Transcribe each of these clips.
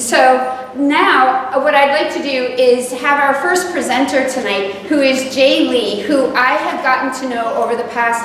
So now what I'd like to do is have our first presenter tonight, who is Jay Lee, who I have gotten to know over the past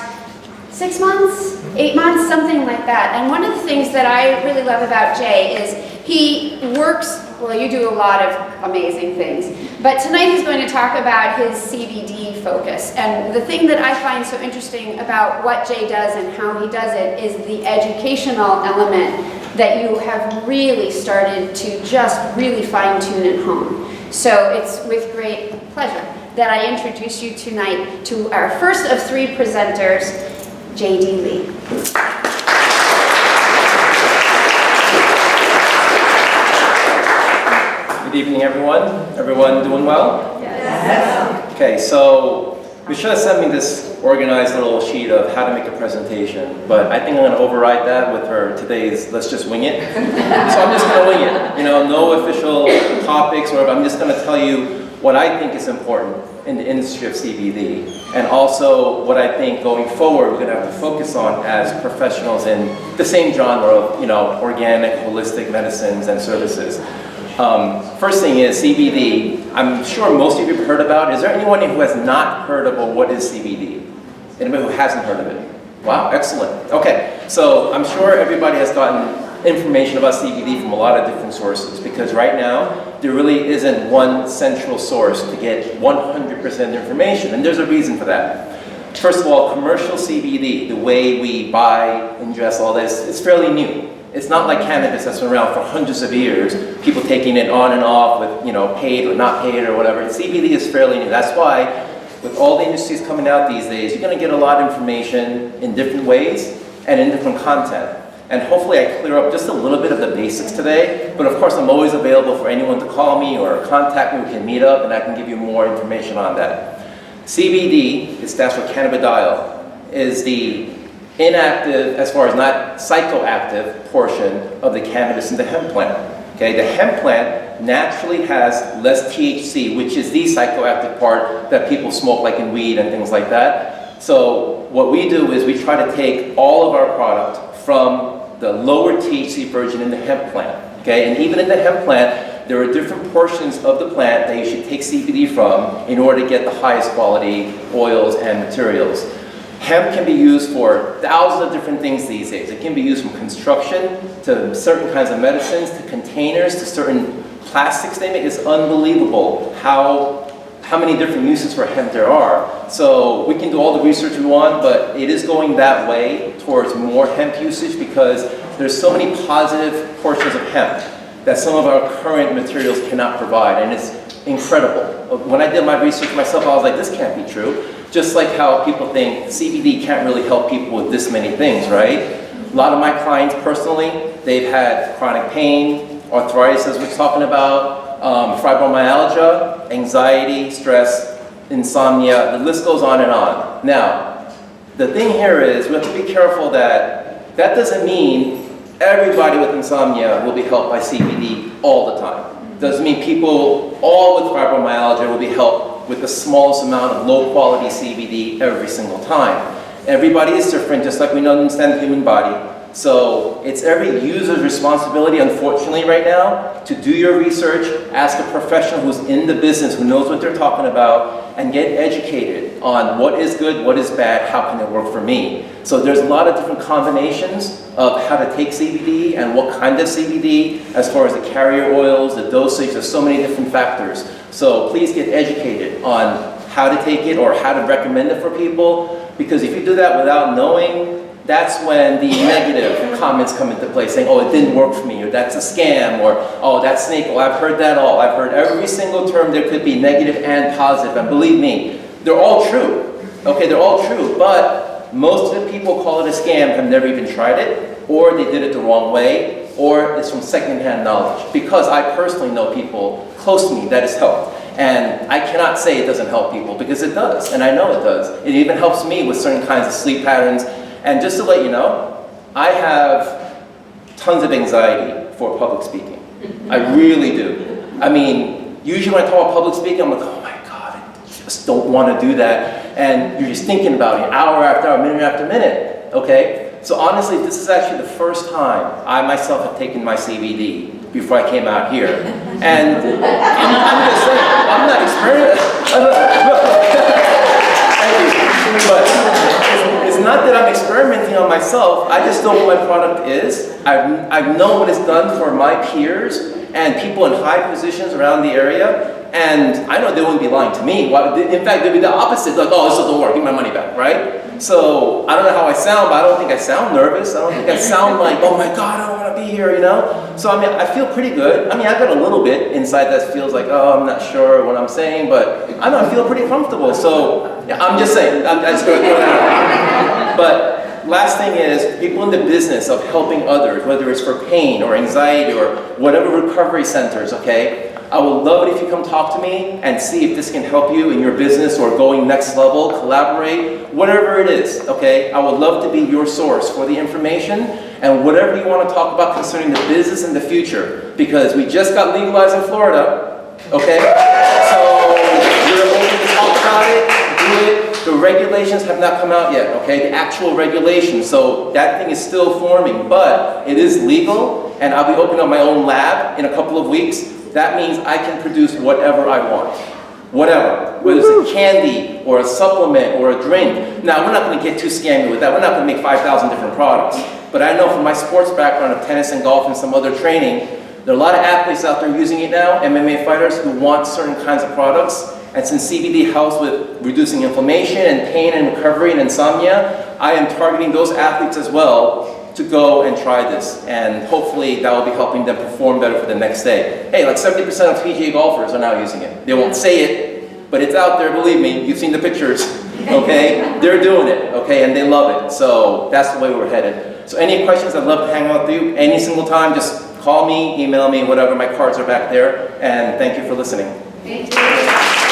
6 months, 8 months, something like that. And one of the things that I really love about Jay is he works, well, you do a lot of amazing things, but tonight he's going to talk about his CBD focus. And the thing that I find so interesting about what Jay does and how he does it is the educational element that you have really started to just really fine-tune at home. So it's with great pleasure that I introduce you tonight to our first of 3 presenters, J.D. Lee. Good evening, everyone. Everyone doing well? Yes. Okay, so Michelle sent me this organized little sheet of how to make a presentation, but I think I'm going to override that with her today's let's just wing it. So I'm just going to wing it. You know, no official topics, or I'm just going to tell you what I think is important in the industry of CBD, and also what I think going forward we're going to have to focus on as professionals in the same genre of, you know, organic, holistic medicines and services. First thing is CBD. I'm sure most of you have heard about it. Is there anyone who has not heard of, or what is CBD? Anybody who hasn't heard of it? Wow, excellent. Okay, so I'm sure everybody has gotten information about CBD from a lot of different sources, because right now there really isn't one central source to get 100% information, and there's a reason for that. First of all, commercial CBD, the way we buy, ingest, all this, is fairly new. It's not like cannabis that's been around for hundreds of years, people taking it on and off with, you know, paid or not paid or whatever. CBD is fairly new. That's why with all the industries coming out these days, you're going to get a lot of information in different ways and in different content. And hopefully I clear up just a little bit of the basics today, but of course I'm always available for anyone to call me or contact me. We can meet up and I can give you more information on that. CBD, it stands for cannabidiol, is the inactive, as far as not psychoactive, portion of the cannabis in the hemp plant. Okay, the hemp plant naturally has less THC, which is the psychoactive part that people smoke like in weed and things like that. So what we do is we try to take all of our product from the lower THC version in the hemp plant. Okay, and even in the hemp plant, there are different portions of the plant that you should take CBD from in order to get the highest quality oils and materials. Hemp can be used for thousands of different things these days. It can be used from construction to certain kinds of medicines to containers to certain plastics they make. It's unbelievable how many different uses for hemp there are. So we can do all the research we want, but it is going that way towards more hemp usage because there's so many positive portions of hemp that some of our current materials cannot provide, and it's incredible. When I did my research myself, I was like, this can't be true. Just like how people think CBD can't really help people with this many things, right? A lot of my clients personally, they've had chronic pain, arthritis as we're talking about, fibromyalgia, anxiety, stress, insomnia, the list goes on and on. Now, the thing here is we have to be careful that that doesn't mean everybody with insomnia will be helped by CBD all the time. Doesn't mean people all with fibromyalgia will be helped with the smallest amount of low-quality CBD every single time. Everybody is different, just like we don't understand the human body. So it's every user's responsibility, unfortunately, right now, to do your research, ask a professional who's in the business, who knows what they're talking about, and get educated on what is good, what is bad, how can it work for me. So there's a lot of different combinations of how to take CBD and what kind of CBD, as far as the carrier oils, the dosage, there's so many different factors. So please get educated on how to take it or how to recommend it for people, because if you do that without knowing, that's when the negative comments come into play, saying, oh, it didn't work for me, or that's a scam, or oh, that's snake oil. I've heard that all. I've heard every single term. There could be negative and positive, and believe me, they're all true. Okay, they're all true, but most of the people call it a scam have never even tried it, or they did it the wrong way, or it's from secondhand knowledge. Because I personally know people close to me that has helped. And I cannot say it doesn't help people, because it does, and I know it does. It even helps me with certain kinds of sleep patterns. And just to let you know, I have tons of anxiety for public speaking. I really do. I mean, usually when I talk about public speaking, I'm like, oh my God, I just don't want to do that. And you're just thinking about it hour after hour, minute after minute, okay? So honestly, this is actually the first time I myself have taken my CBD. before I came out here. And I'm just saying, I'm not experimenting. But it's not that I'm experimenting on myself. I just know what my product is. I know what it's done for my peers and people in high positions around the area. And I know they wouldn't be lying to me. In fact, they'd be the opposite. Like, oh, this doesn't work. Give me my money back, right? So I don't know how I sound, but I don't think I sound nervous. I don't think I sound like, oh my God, I don't want to be here, you know? So I mean, I feel pretty good. I mean, I've got a little bit inside that feels like, oh, I'm not sure what I'm saying, but I know I feel pretty comfortable. So yeah, I'm just saying, I'm just going to throw that out. But last thing is, people in the business of helping others, whether it's for pain or anxiety or whatever recovery centers, okay? I would love it if you come talk to me and see if this can help you in your business or going next level, collaborate, whatever it is, okay? I would love to be your source for the information and whatever you want to talk about concerning the business and the future, because we just got legalized in Florida, okay? So you're open to talk about it, do it. The regulations have not come out yet, okay? The actual regulations, so that thing is still forming, but it is legal, and I'll be opening up my own lab in a couple of weeks. That means I can produce whatever I want. Whatever. Whether it's a candy or a supplement or a drink. Now, we're not going to get too scammy with that. We're not going to make 5,000 different products. But I know from my sports background of tennis and golf and some other training, there are a lot of athletes out there using it now, MMA fighters who want certain kinds of products. And since CBD helps with reducing inflammation and pain and recovery and insomnia, I am targeting those athletes as well to go and try this, and hopefully that will be helping them perform better for the next day. Hey, like 70% of PGA golfers are now using it. They won't say it, but it's out there, believe me, you've seen the pictures, okay? They're doing it, okay, and they love it, so that's the way we're headed. So any questions, I'd love to hang out with you any single time, just call me, email me, whatever, my cards are back there, and thank you for listening. Thank you.